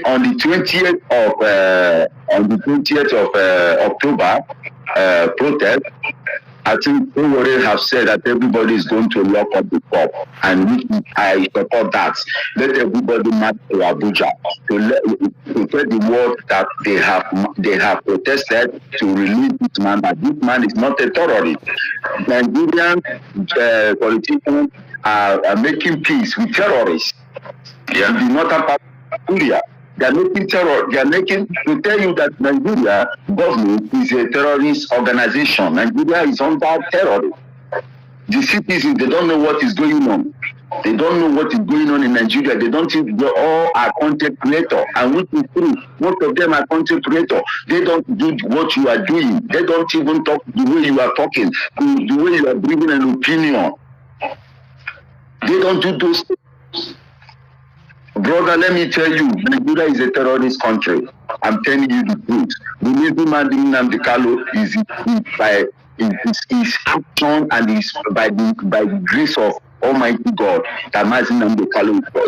on the 20th of October protest, I think Owore have said that everybody is going to lock up the pub, and I support that. Let everybody march to Abuja to tell the world that they have protested to release this man. That this man is not a terrorist. Nigerian politicians are making peace with terrorists. Yeah, the northern part of Nigeria. They are making terror. They are making to tell you that Nigeria government is a terrorist organization. Nigeria is under terrorism. The citizens, they don't know what is going on. They don't know what is going on in Nigeria. They don't think they all are content creators, and which is true. Most of them are content creators. They don't do what you are doing. They don't even talk the way you are talking, the way you are bringing an opinion. They don't do those things. Brother, let me tell you, Nigeria is a terrorist country. I'm telling you the truth. The reason Nnamdi is by his action and is by the grace of Almighty God that Nnamdi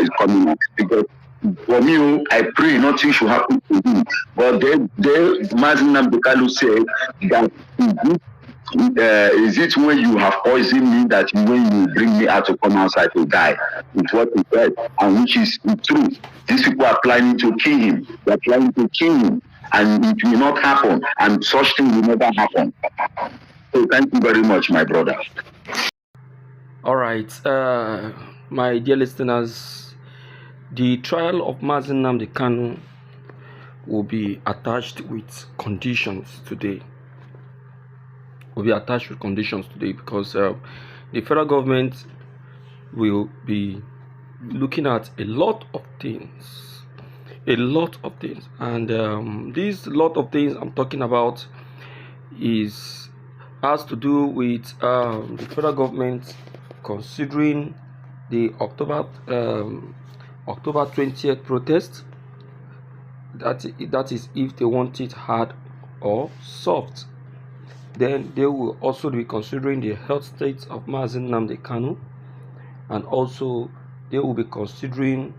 is coming out. Because for me, I pray nothing should happen to him. But Nnamdi said that is it when you have poisoned me that when you bring me out to come outside to die? It's what he said, and which is true. These people are planning to kill him. They are planning to kill him, and it will not happen, and such thing will never happen. So thank you very much, my brother. All right, my dear listeners, the trial of Nnamdi Kanu will be attached with conditions today. Because the federal government will be looking at a lot of things, and this lot of things I'm talking about has to do with the federal government considering the October 20th protest. That is if they want it hard or soft. Then they will also be considering the health state of Nnamdi Kanu, and also they will be considering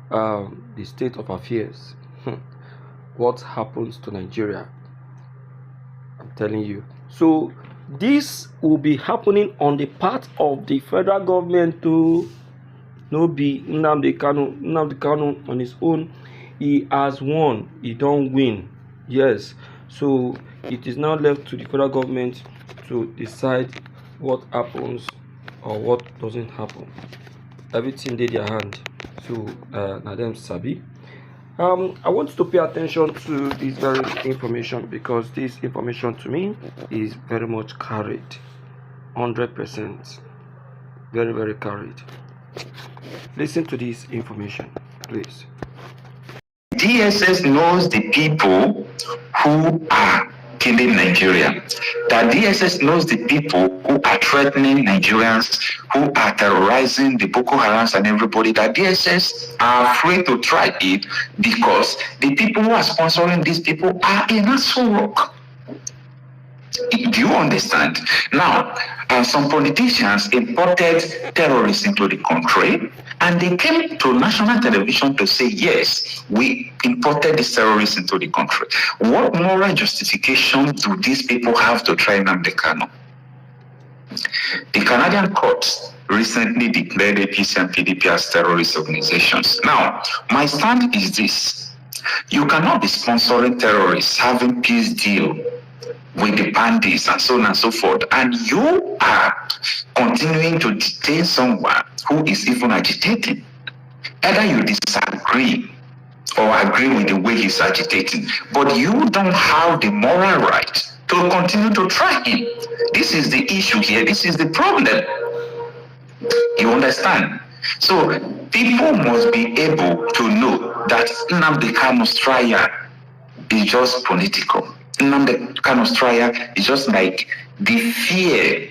the state of affairs. What happens to Nigeria? I'm telling you. So this will be happening on the part of the federal government to be Nnamdi Kanu. Nnamdi Kanu on his own, he has won. He don't win. Yes. So it is now left to the federal government to decide what happens or what doesn't happen. Everything in their hand. So Nadem Sabi. I want to pay attention to this very information, because this information to me is very much carried. 100%. Very, very carried. Listen to this information, please. DSS knows the people who are killing Nigeria. That DSS knows the people who are threatening Nigerians, who are terrorizing the Boko Harams and everybody. That DSS are afraid to try it because the people who are sponsoring these people are in Aso Rock. Do you understand? Now, some politicians imported terrorists into the country, and they came to national television to say, yes, we imported these terrorists into the country. What moral justification do these people have to try Nnamdi Kanu? The Canadian courts recently declared APC and PDP as terrorist organizations. Now, my stand is this. You cannot be sponsoring terrorists, having peace deal with the bandits and so on and so forth, and you are continuing to detain someone who is even agitating. Either you disagree or agree with the way he's agitating, but you don't have the moral right to continue to try him. This is the issue here. This is the problem. You understand? So people must be able to know that Nnamdi Kanu's trial is just political. Nnamdi Kanu's trial is just like the fear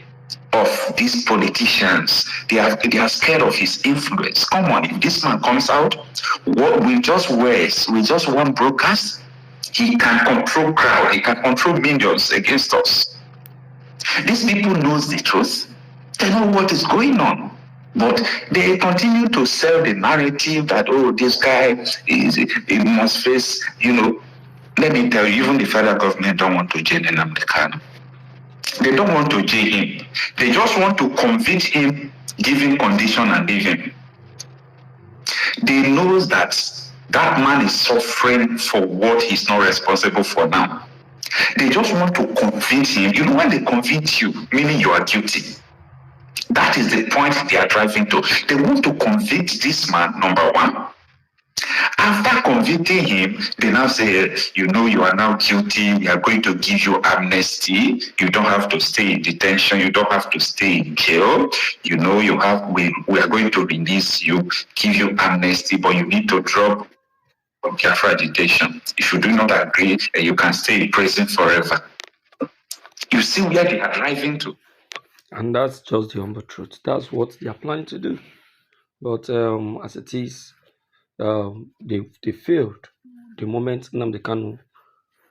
of these politicians. They are scared of his influence. Come on, if this man comes out, what with just words, with just one broadcast, he can control crowd, he can control millions against us. These people knows the truth. They know what is going on. But they continue to sell the narrative that, oh, this guy he must face, let me tell you, even the federal government don't want to jail Nnamdi Kanu. They don't want to jail him. They just want to convict him, give him condition and leave him. They know that that man is suffering for what he's not responsible for now. They just want to convict him. When they convict you, meaning you are guilty. That is the point they are driving to. They want to convict this man, number one. After convicting him, they now say, you are now guilty. We are going to give you amnesty. You don't have to stay in detention. You don't have to stay in jail. We are going to release you, give you amnesty, but you need to drop Biafra detention. If you do not agree, you can stay in prison forever. You see where they are driving to. And that's just the humble truth. That's what they are planning to do. But as it is, they failed the moment Nnamdi Kanu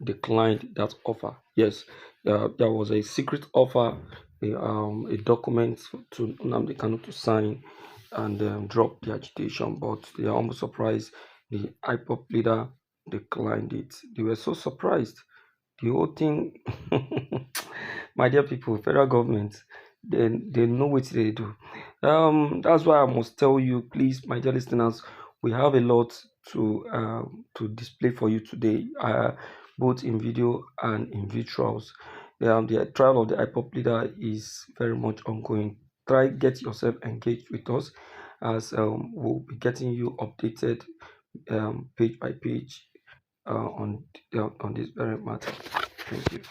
declined that offer. Yes, there was a secret offer, a document to Nnamdi Kanu to sign and drop the agitation, but they are almost surprised the IPOP leader declined it. They were so surprised. The whole thing, my dear people, federal government, they know what they do. That's why I must tell you, please, my dear listeners, we have a lot to display for you today, both in video and in visuals. The trial of the IPOP leader is very much ongoing. Try get yourself engaged with us, as we'll be getting you updated page by page on this very matter. Thank you.